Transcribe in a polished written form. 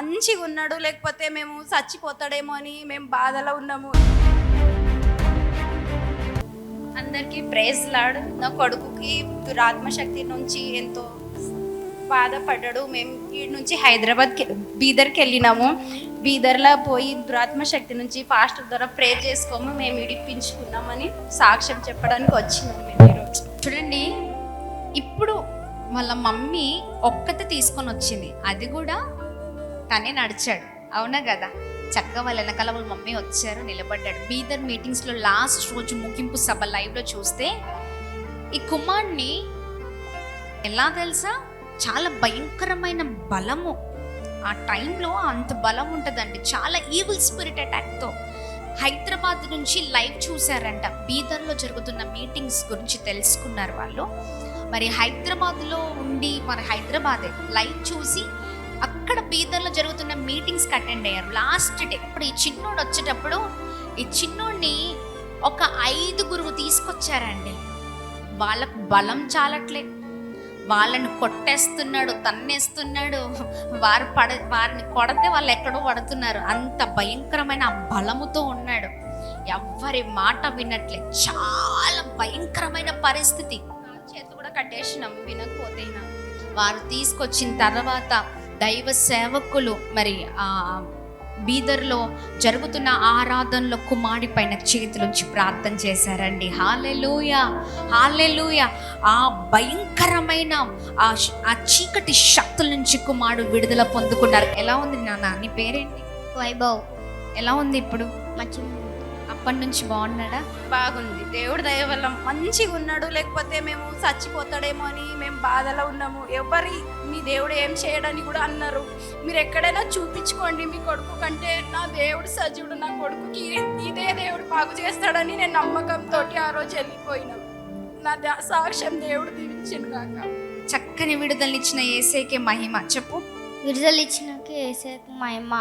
మంచిగా ఉన్నాడు, లేకపోతే మేము చచ్చిపోతాడేమో అని మేము బాధలో ఉన్నాము. అందరికీ ప్రైజ్ లార్డ్. నా కొడుకుకి దురాత్మ శక్తి నుంచి ఎంతో బాధపడ్డాడు. మేము ఈ నుంచి బీదర్కి వెళ్ళినాము. బీదర్లో పోయి దురాత్మ శక్తి నుంచి పాస్టర్ ద్వారా ప్రే చేసుకోము, మేము ఇడిపించుకున్నామని సాక్ష్యం చెప్పడానికి వచ్చినాము మేము ఈరోజు. చూడండి, ఇప్పుడు వాళ్ళ మమ్మీ ఒక్కతే తీసుకొని వచ్చింది, అది కూడా తనే నడిచాడు. అవునా కదా? చక్కగా వాళ్ళ వెనకాల వాళ్ళ మమ్మీ వచ్చారు, నిలబడ్డాడు. బీదర్ మీటింగ్స్లో లాస్ట్ రోజు ముగింపు సభ లైవ్లో చూస్తే ఈ కుమార్ని ఎలా తెలుసా, చాలా భయంకరమైన బలము, ఆ టైంలో అంత బలం ఉంటుందండి. చాలా ఈవిల్ స్పిరిట్ అటాక్తో హైదరాబాద్ నుంచి లైవ్ చూశారంట. బీదర్లో జరుగుతున్న మీటింగ్స్ గురించి తెలుసుకున్నారు వాళ్ళు. మరి హైదరాబాద్లో ఉండి మన హైదరాబాదే లైవ్ చూసి అక్కడ బీదర్లో జరుగుతున్న మీటింగ్స్కి అటెండ్ అయ్యారు. లాస్ట్ డే ఇప్పుడు ఈ చిన్నోడు వచ్చేటప్పుడు ఈ చిన్నోడిని ఒక 5 తీసుకొచ్చారండి. వాళ్ళకు బలం చాలట్లే, వాళ్ళని కొట్టేస్తున్నాడు, తన్నేస్తున్నాడు. వారిని కొడితే వాళ్ళు ఎక్కడో పడుతున్నారు. అంత భయంకరమైన బలముతో ఉన్నాడు. ఎవ్వరి మాట వినట్లే, చాలా భయంకరమైన పరిస్థితి. చేతి కూడా కట్టేసినాం వినకపోతే. వారు తీసుకొచ్చిన తర్వాత దైవ సేవకులు మరి బీదర్లో జరుగుతున్న ఆరాధనలో కుమారుడి పైన చేతులుంచి ప్రార్థన చేశారండి. హల్లెలూయా, హల్లెలూయా. ఆ భయంకరమైన ఆ చీకటి శక్తుల నుంచి కుమారుడు విడుదల పొందుకున్నారు. ఎలా ఉంది నాన్న? నీ పేరేంటి? వైభవ్. ఎలా ఉంది ఇప్పుడు? మంచిగా అప్పటి నుంచి బాగున్నాడా? బాగుంది, దేవుడి దయ వల్ల మంచిగా ఉన్నాడు, లేకపోతే మేము చచ్చిపోతాడేమో అని మేము బాధలో ఉన్నాము. మీ దేవుడు ఏం చేయడని కూడా అన్నారు. మీరు ఎక్కడైనా చూపించుకోండి మీ కొడుకు కంటే, నా దేవుడు సజీవుడు, నా కొడుకుకి ఇదే దేవుడు బాగు చేస్తాడని నేను నమ్మకంతో ఆ రోజు వెళ్ళిపోయినా. నా సాక్ష్యం దేవుడు దీవించిండు కాక. చక్కని విడుదలనిచ్చిన యేసేకే మహిమ. చెప్పు. విడుదల ఇచ్చినాక ఏసేకు మహిమ.